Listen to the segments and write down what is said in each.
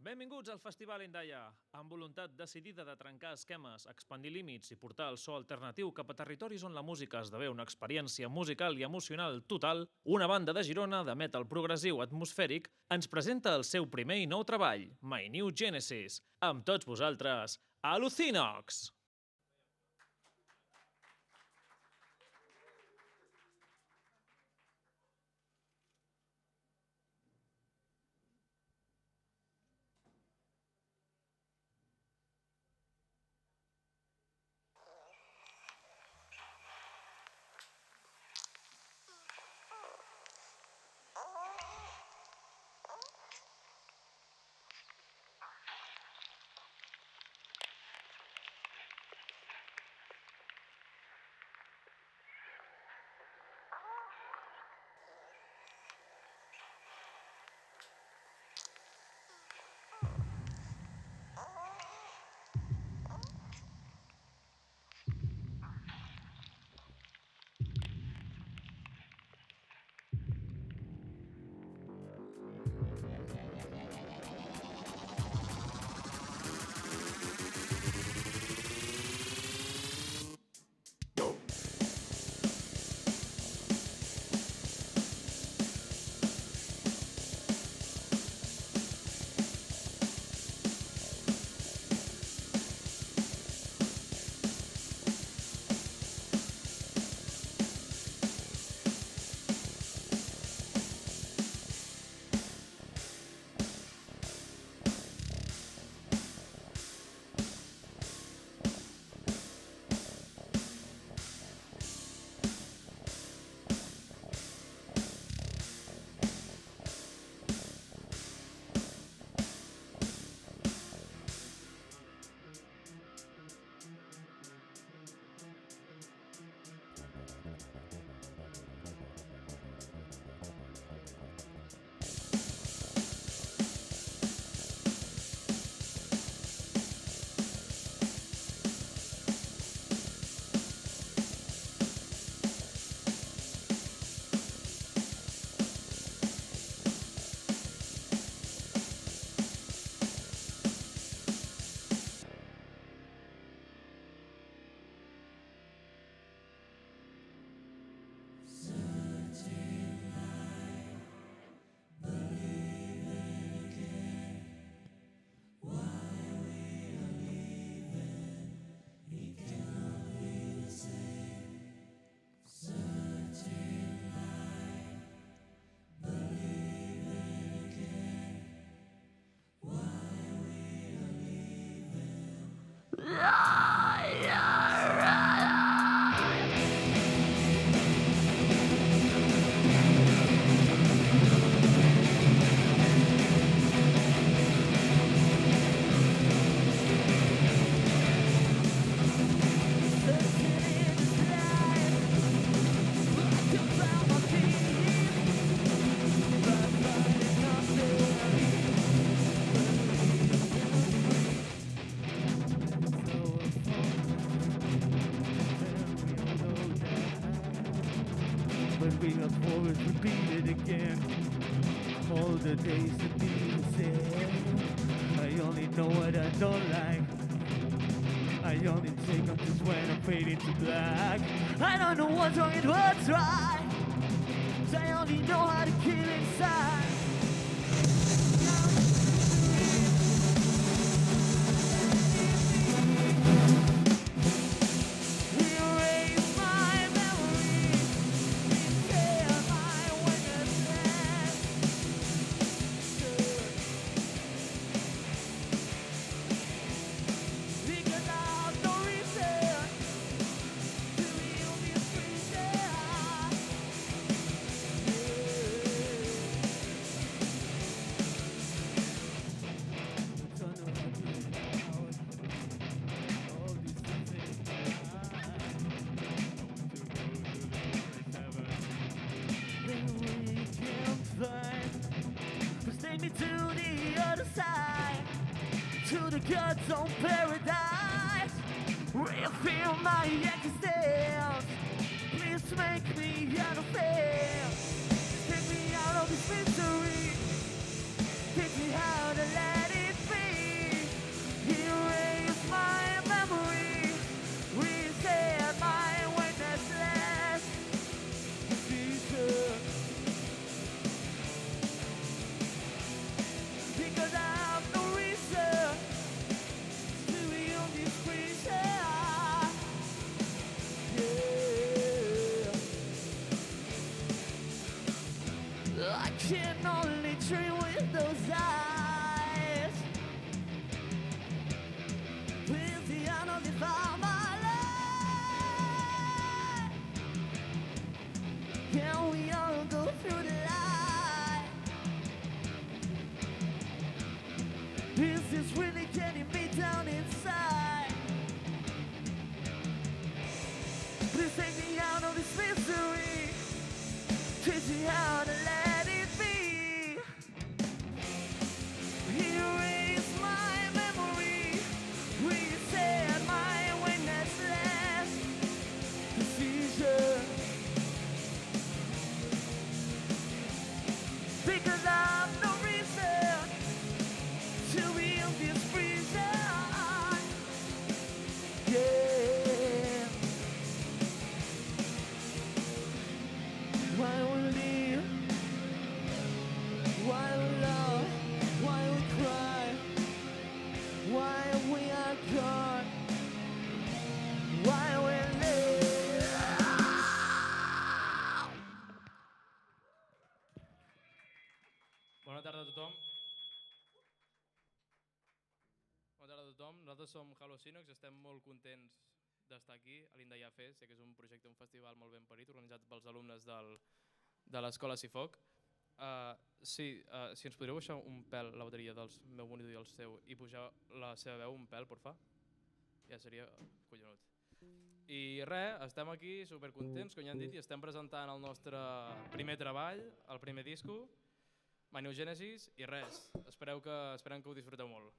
Benvinguts al Festival Indaia. Amb voluntat decidida de trencar esquemes, expandir límits i portar el so alternatiu cap a territoris on la música esdevé una experiència musical i emocional total, una banda de Girona de metal progressiu atmosfèric ens presenta el seu primer i nou treball, My New Genesis. Amb tots vosaltres, Alucinox! But we have always repeated again. All the days to be the same. I only know what I don't like. I only take them just when I'm fading to black. I don't know what's wrong and what's right. I only know how to kill inside. Take me to the other side, to the God's own paradise. Refill my existence. Please make me understand. Take me out of this misery. Teach me how to let it I can only dream with those eyes. With the honor of my life. Can we all go through the light? This is really getting me down inside. Please take me out of this misery. Teach me how to let it be. Erase my memory. Reset my witnessless decision. Because I've no reason to be in this prison. Yeah. Why we live? Why we love? Why we cry? Why we are gone? Why we live? Bona tarda a tothom. Bona tarda a tothom. Nosaltres som Hallucinox, estem molt contents d'estar aquí a l'Indaia Fest. Sé que és un projecte, un festival molt ben parit, organitzat pels alumnes de l'escola Cifoc. Si ens podríeu baixar un pèl la bateria del meu monitor i el seu i pujar la seva veu un pèl, porfa? Ja seria collonut. I res, estem aquí supercontents, com ja han dit, i estem presentant el nostre primer treball, el primer disco, My New Genesis, i res, esperem que ho disfruteu molt.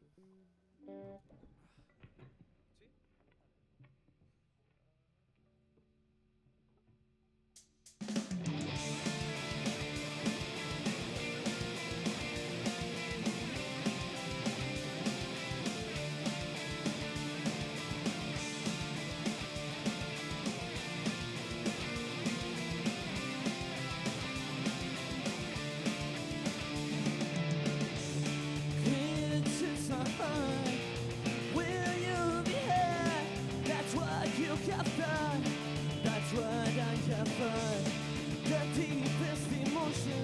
Kids are high. Will you be here? That's what you have done. That's what I have done. The deepest emotion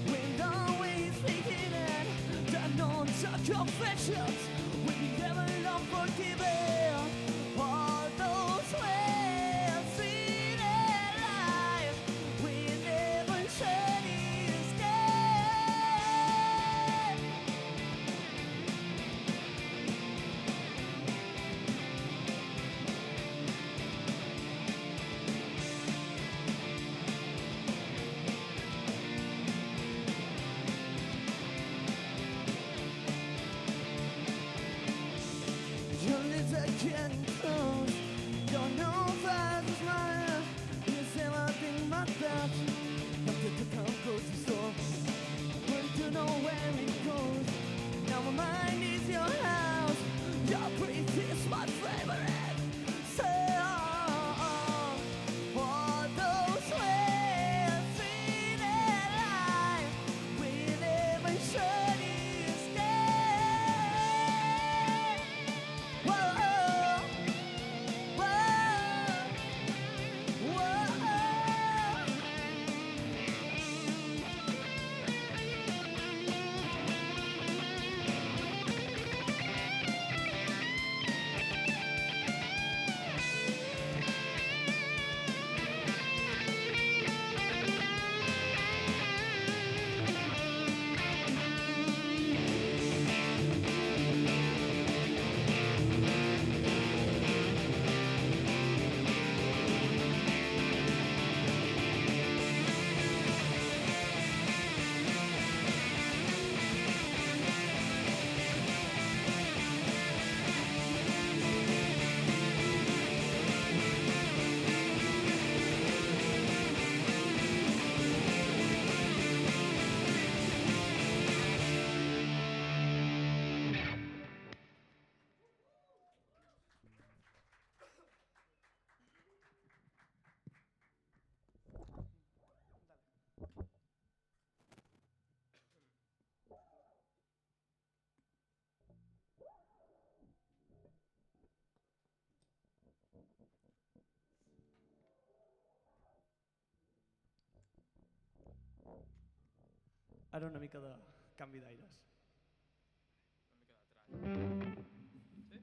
will always be hidden. The non-talk confessions will be never long forgiven. All those ways seen in life will never turn his dead. Ara una mica de canvi d'aires. Una mica de trall. Sí?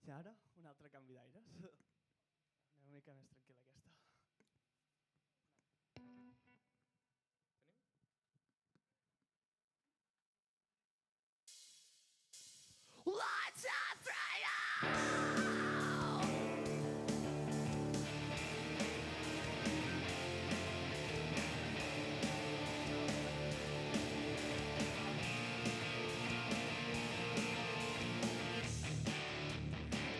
I ara, un altre canvi d'aires. Una mica més tranquil·la aquesta.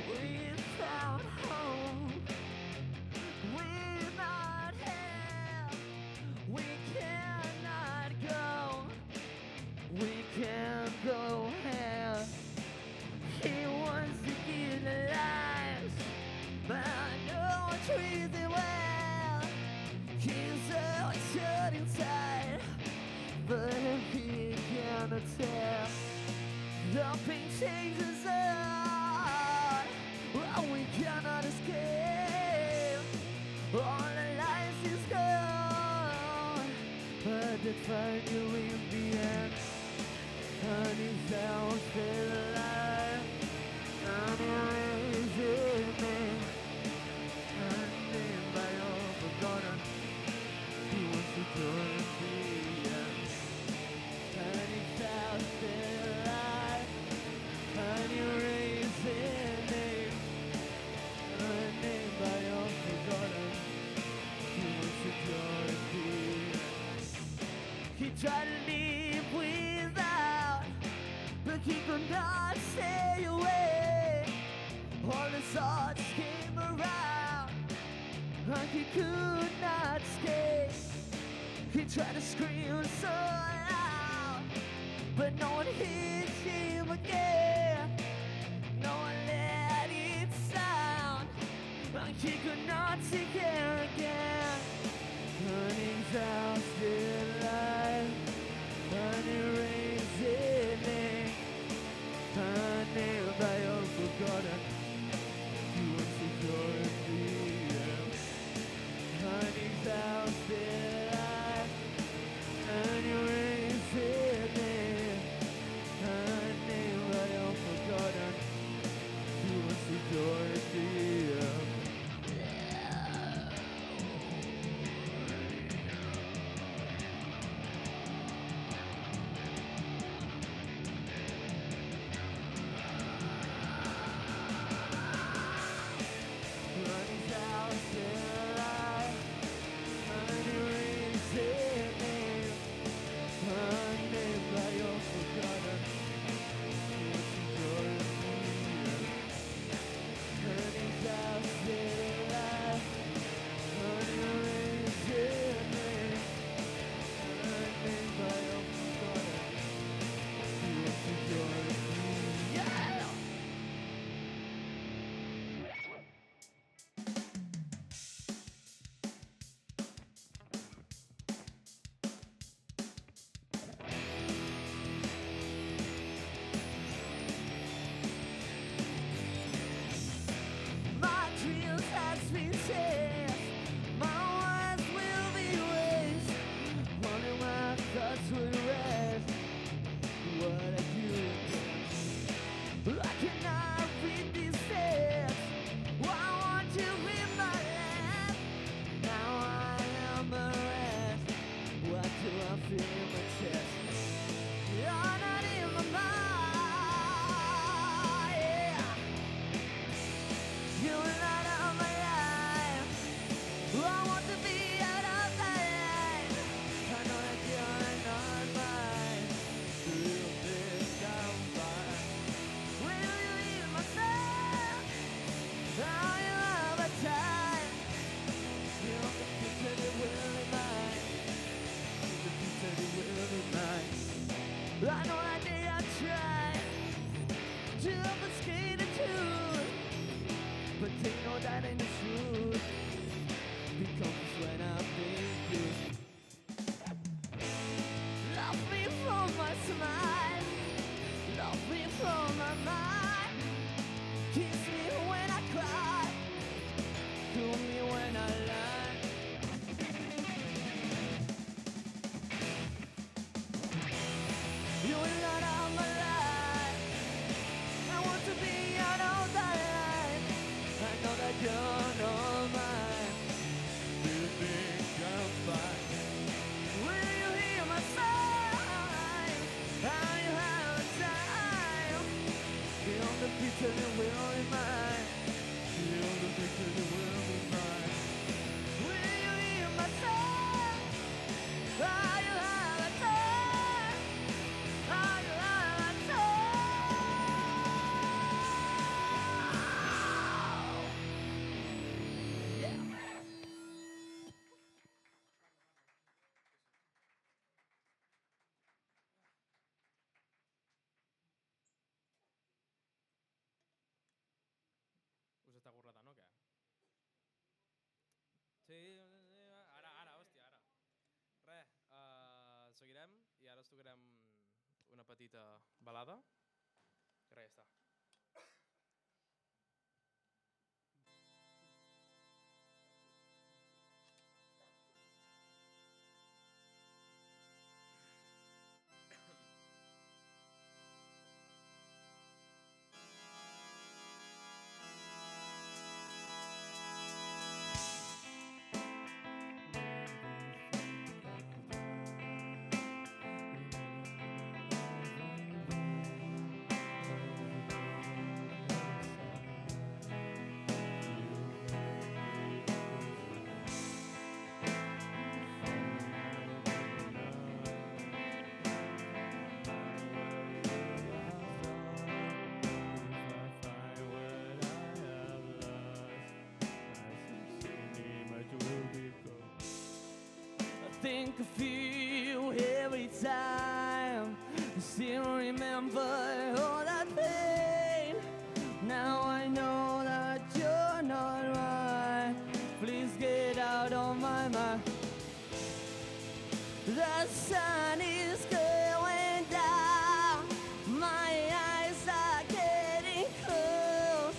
We found home. We The pain chases us, well, we cannot escape. All the lies is gone, but they find you in the end. And it's all still alive, and it is in me. And then by all forgotten, he wants to join the end. And it's all still alive, and you're raising name. And then by all forgotten, he wants to join the end. He tried to live without, but he could not stay away. All his thoughts came around, and he could not escape. He tried to scream so loud, but no one hit him again. No one let it sound, and he could not take it again. And he's out still alive, and he raised me. And nearby all forgotten, he wants to join the end. And he's out still alive, and he raised me. And nearby all forgotten, he wants to join the end. My dreams has been changed, my words will be waste. Only my thoughts will rest. What I do, I cannot read these steps. I want you in my life. Now I am a rest. What do I feel in my chest? You're not in my mind. Yeah. You're not on my life. I want to be out of my life. I know that you're not mine. You'll think I'm fine. Will you leave my side? Now you have a time. You're the future that will be mine. You're the future that will be mine. I know that they are trying to obfuscate the truth, but they know that ain't the truth. Because when I think you love me from my smile, love me from my mind, kiss me when I cry, cool me when I lie. You're not on my life. I want to be out of that life. I know that you're not mine. Do you think I'm fine? Will you hear my sigh? How you have a time? You're the future that will be mine. You're the future that will be mine. Will you hear my sigh? How you have a time? How you have a time? Yeah. Us està gorratant o què? Sí, ara, hòstia, ara. Seguirem i ara us tocarem una petita balada Res, ja està. Think of you every time. I still remember all that pain. Now I know that you're not right. Please get out of my mind. The sun is going down. My eyes are getting cold.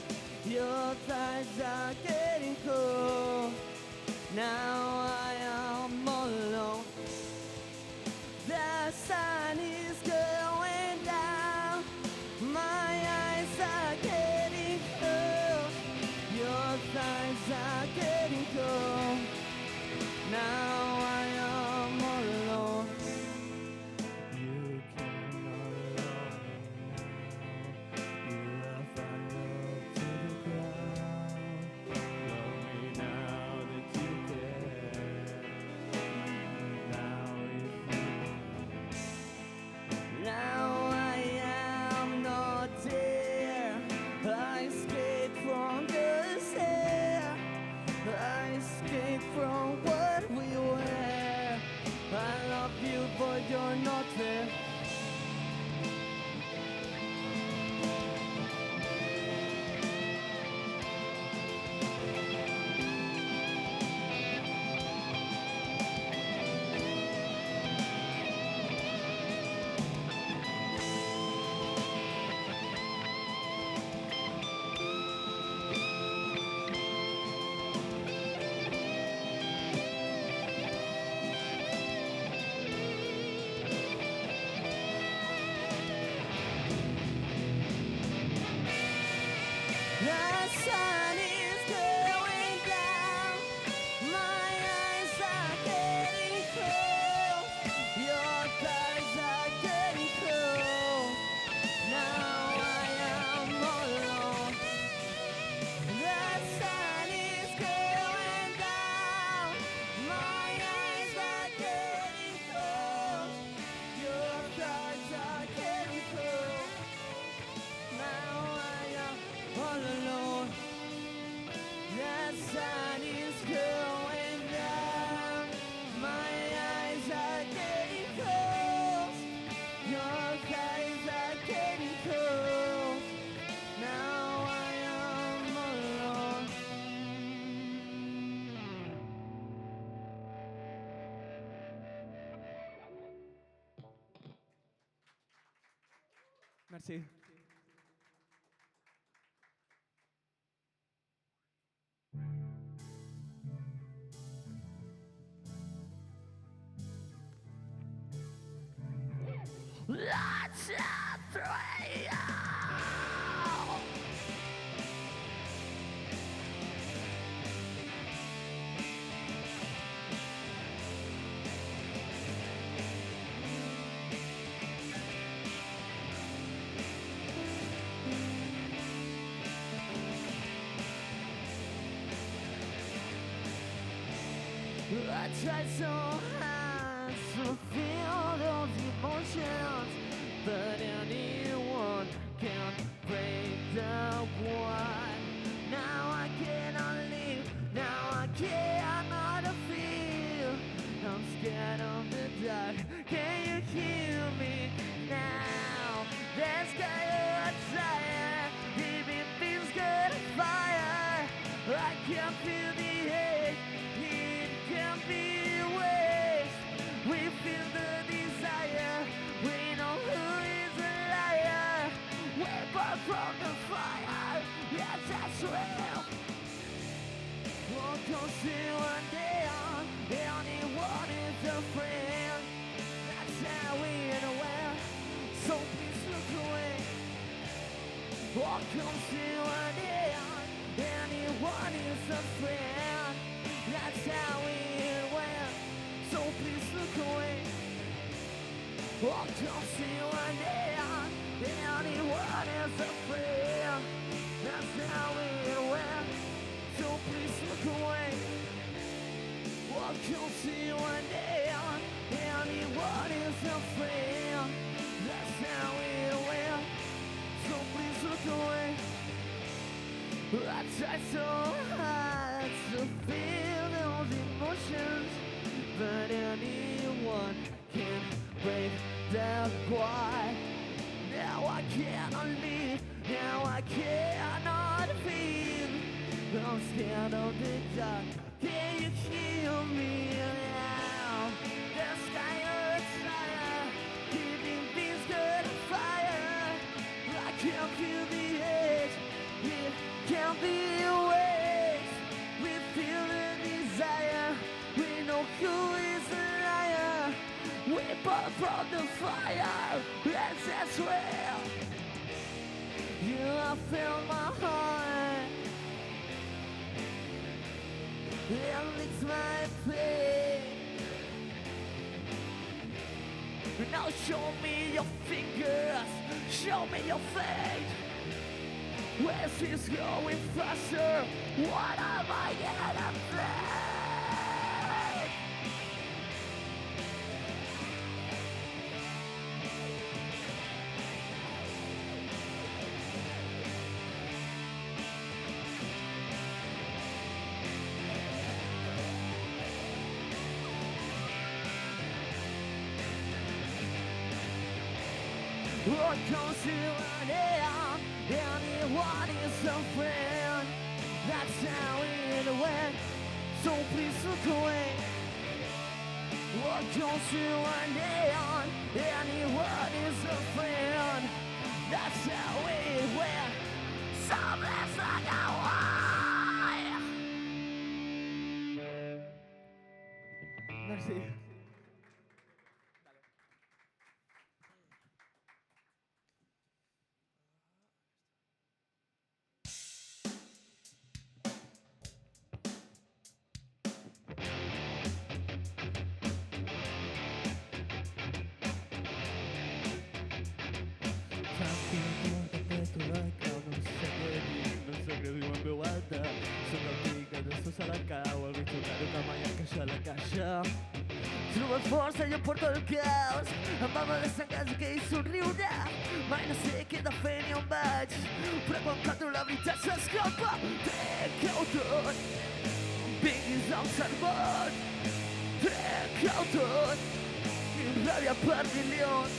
Your thighs are getting cold. Now I am alone. The sun is going down. My eyes are getting cold. Your thighs are getting cold. Now I am alone. You cannot love me now. You have found love to the ground. Love me now that you care. Now if you now I am not there. I escaped from the stare. I escaped from what we were. I love you, but you're not there. The sun is going down. My eyes are getting cold. Your thighs are getting cold. Now I am alone. The sun is going down. My eyes are getting cold. Your thighs are getting cold. Now I am all alone. The sun is going down. My eyes are getting cold. Your eyes are getting cold. Now I am alone. Merci. Let's three. I tried so hard to feel those emotions, but anyone can break the one. Now I cannot live, now I cannot feel. I'm scared of the dark, can you hear me now? There's got a fire, even things got a fire. I can feel the hate, it can be waste. We feel the desire, we know who is a liar. We're both a friend. That's how it went. So please look away. What comes to an end? Anyone is a friend. That's how it went. So please look away. What comes to an end? Anyone is a friend. That's how it went. So please look away. What comes to an end? Anyone is a friend. That's how it went. So please look away. I try so hard to feel those emotions, but anyone can break that quiet. Now I cannot live, now I cannot feel. I'm scared of the dark, can you hear me now? The sky is fire, keeping things good on fire. I can feel the edge, it can't be erased. We feel the desire, we know who is the liar. We burn from the fire, and that's where you have filled my heart. And it's my pain. Now show me your fingers, show me your fate. Where's this going faster? What am I gonna say? What comes to an end? Anyone is a friend. That's how it went. So please look away. What comes to an end? Anyone is a friend. That's how it went. So please look away. Merci. Trobo força i em porto el caos. Em va haver de ser casa que hi somriure. Mai no sé què he de fer ni on vaig, però quan canto la veritat s'escapa. Trec-ho tot, vinguis al servot. Trec-ho tot, i ràbia per milions.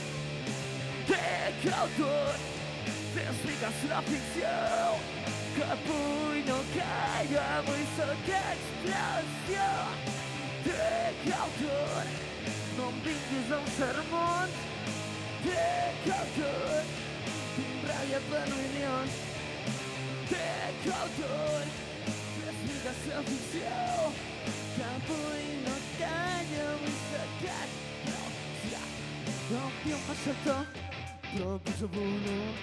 Trec-ho tot, t'expliques la ficció, que avui no calla, avui sóc explosió. Trec-ho tot, no em vinguis amb sermons. Trec-ho tot, tinc ràbia per milions. Trec-ho tot, t'expliques la ficció, que avui no calla, avui sóc explosió. No tinc massa to, però poso volum.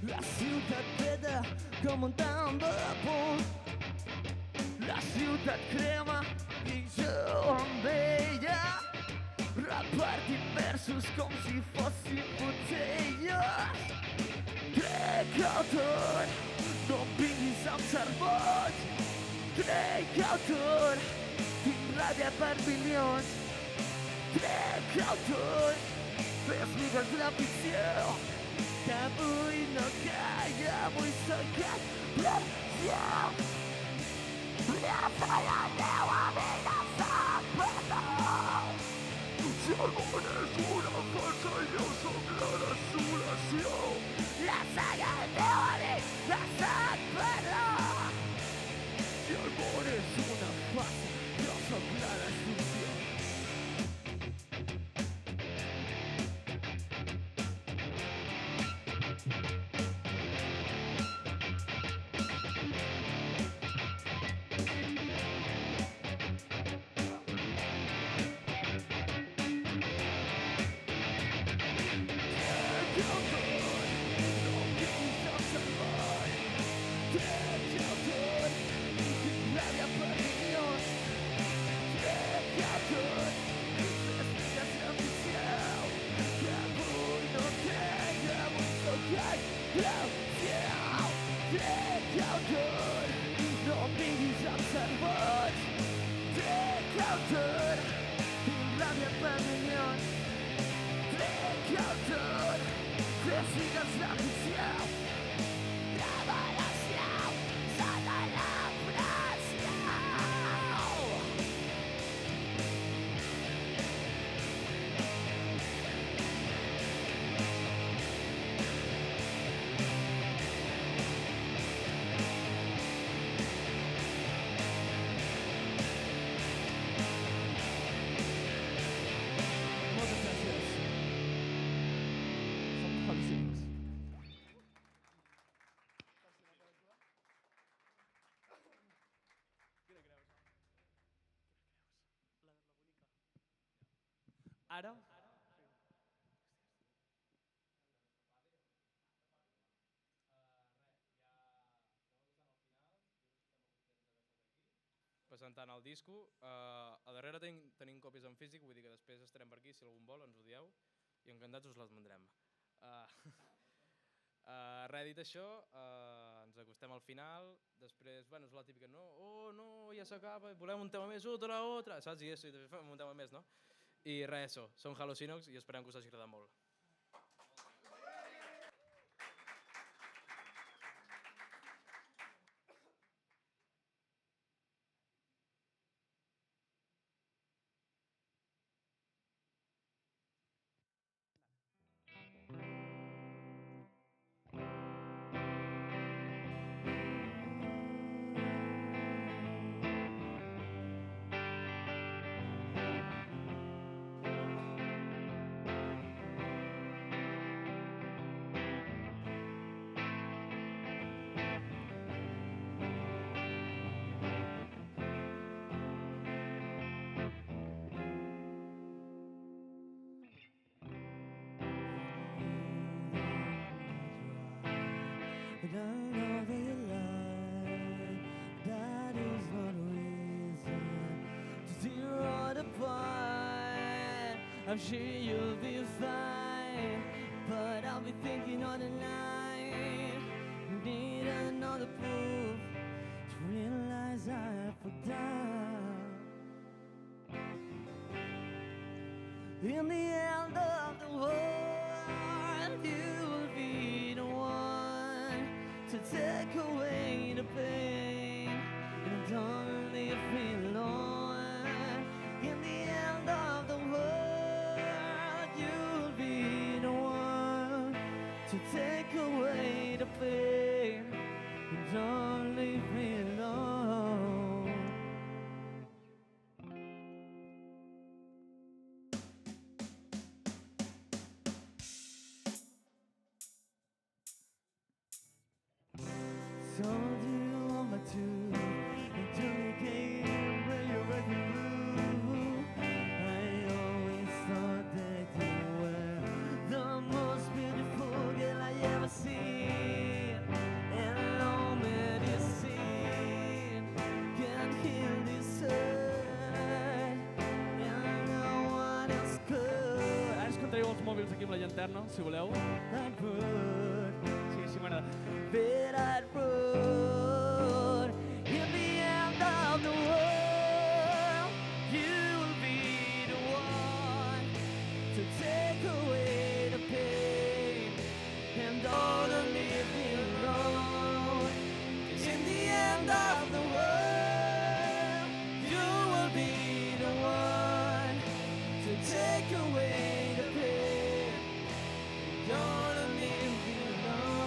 La ciutat peta com un tambor a punt. La ciutat crema i jo amb ella, repartint versos com si fossin botelles. Trec-ho tot, no em vinguis amb sermots. Trec-ho tot, tinc ràbia per milions. Trec-ho tot, t'expliques la ficció, que avui no calla, avui sóc explosió. La meva vida s'ha perdut. Si el món és una farsa, jo sóc la desolació. La saga del teu amic s'ha perdut. Si el món és una farsa, jo sóc la desolació. autor, irradia per milions. Dic autor, físiques la ficció, revelació sota la pressió. Moltes gràcies. Som Hallucinox. Ara? Presentant el disco. A darrere tenim còpies en físic, vull dir que després estarem per aquí, si algun vol ens ho dieu i encantats us les mandrem. Res, dit això, ens acostem al final, després, bueno, és la típica, no? Oh, no, ja s'acaba, volem un tema més, otra, saps? I això, fem un tema més, no? I res, això, som Hallucinox i esperem que us hagi agradat molt. But I know that you lie. That is not a reason to tear it apart. I'm sure you'll be fine, but I'll be thinking all the night. Need another proof to realize I forgot. In the end of the world, you will be the one to take away the pain and don't leave me alone. In the end of the world, you'll be the one to take away the pain and don't leave me alone. Told you on my tube until you came when you were blue. I always thought that you were the most beautiful girl I ever seen. And no medicine can heal this hurt, and no one else could. Ara ens contareu els mòbils aquí amb la llanterna, si voleu. That bird. Sí, m'agrada. But I'd run in the end of the world. You'll be the one to take away the pain and don't leave me alone. 'Cause in the end of the world, you will be the one to take away the pain. Don't leave me alone.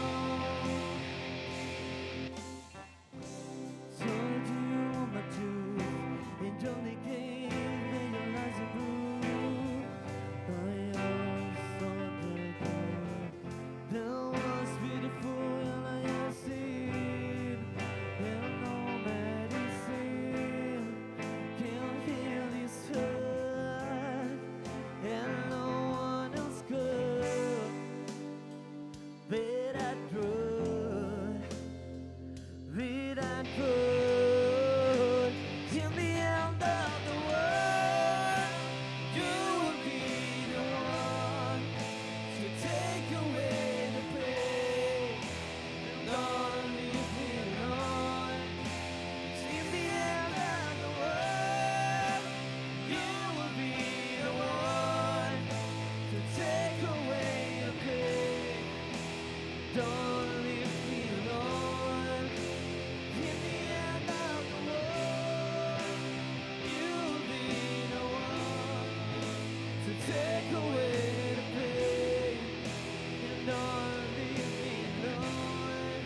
take away the pain and don't leave me alone.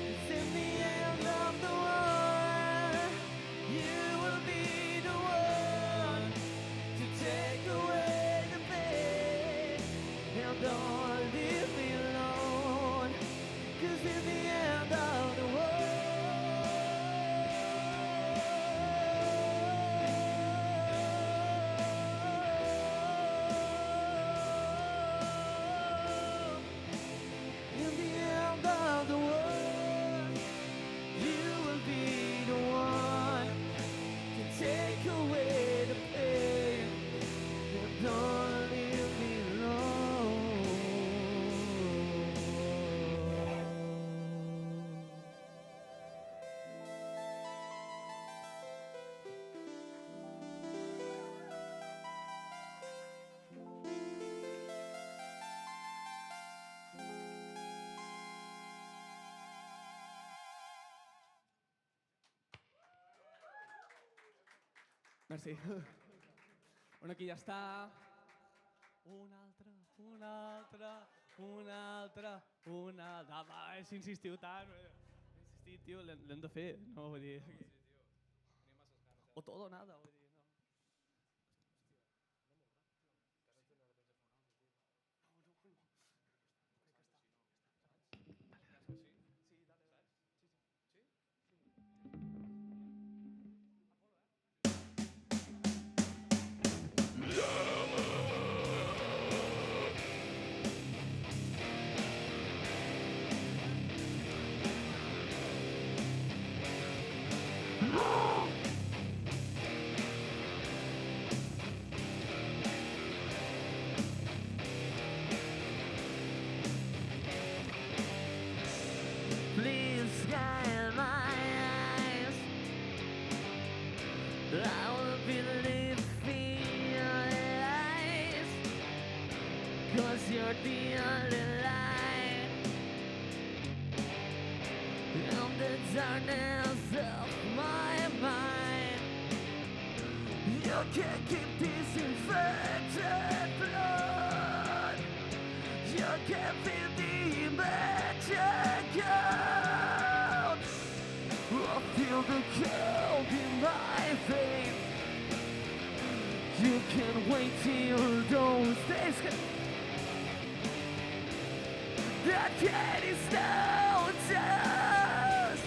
'Cause in the end of the war, you will be the one to take away the pain and don't leave me alone. 'Cause in the end of the war, in the end of the world, you will be the one to take away the pain and don't leave me alone. Merci. Bueno, aquí ja està. Una altra, una altra, una altra, una altra. Va, insistiu tant. Insistit, tio, l'hem de fer, no? Vull dir... O todo o nada, vull dir, no. Please guide my eyes. I will believe in your eyes, 'cause you're the only light in the darkness of my mind. You can keep this infected blood. You can feel the magic out. I feel the cold in my veins. You can't wait till those days come. That cat is now dust.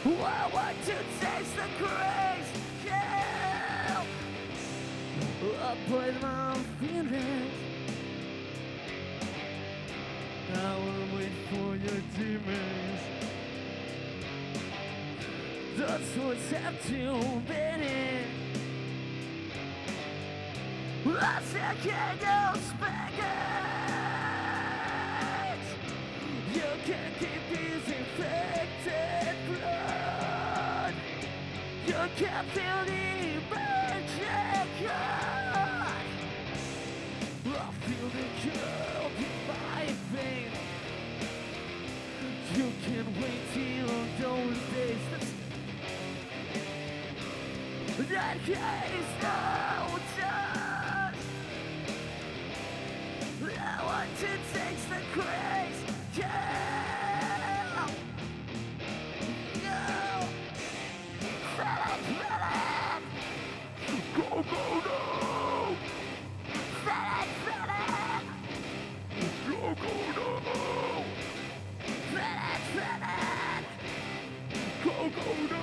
I want to taste the grace. Yeah. I put my feelings. I will wait for your demons. Those words have to be in. I said, can't go spankers. You can't keep this infected blood. You can't feel the magic cut. I feel the cold in my veins. You can't wait till those days. That cat is now dust. I want to taste the craze. Yeah. No. Go, go, no. Go, go, no. Go, go, no.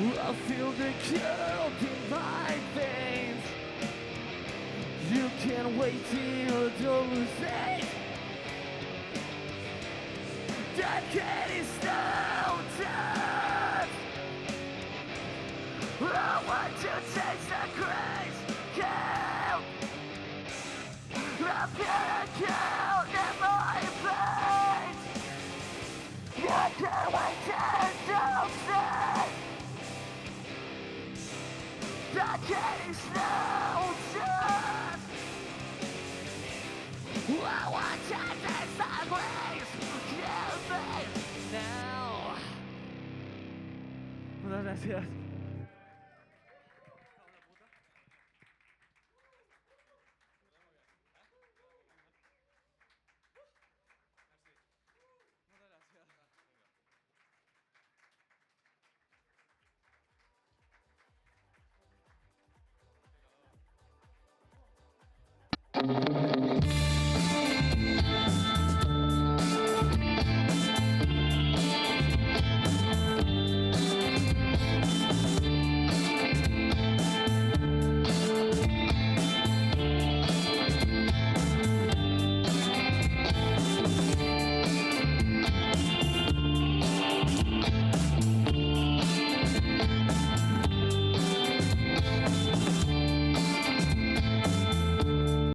I feel the cold in my veins. You can't wait till those days. That cat is now dead. I want to taste the grace. I Muchas gracias. Thank you.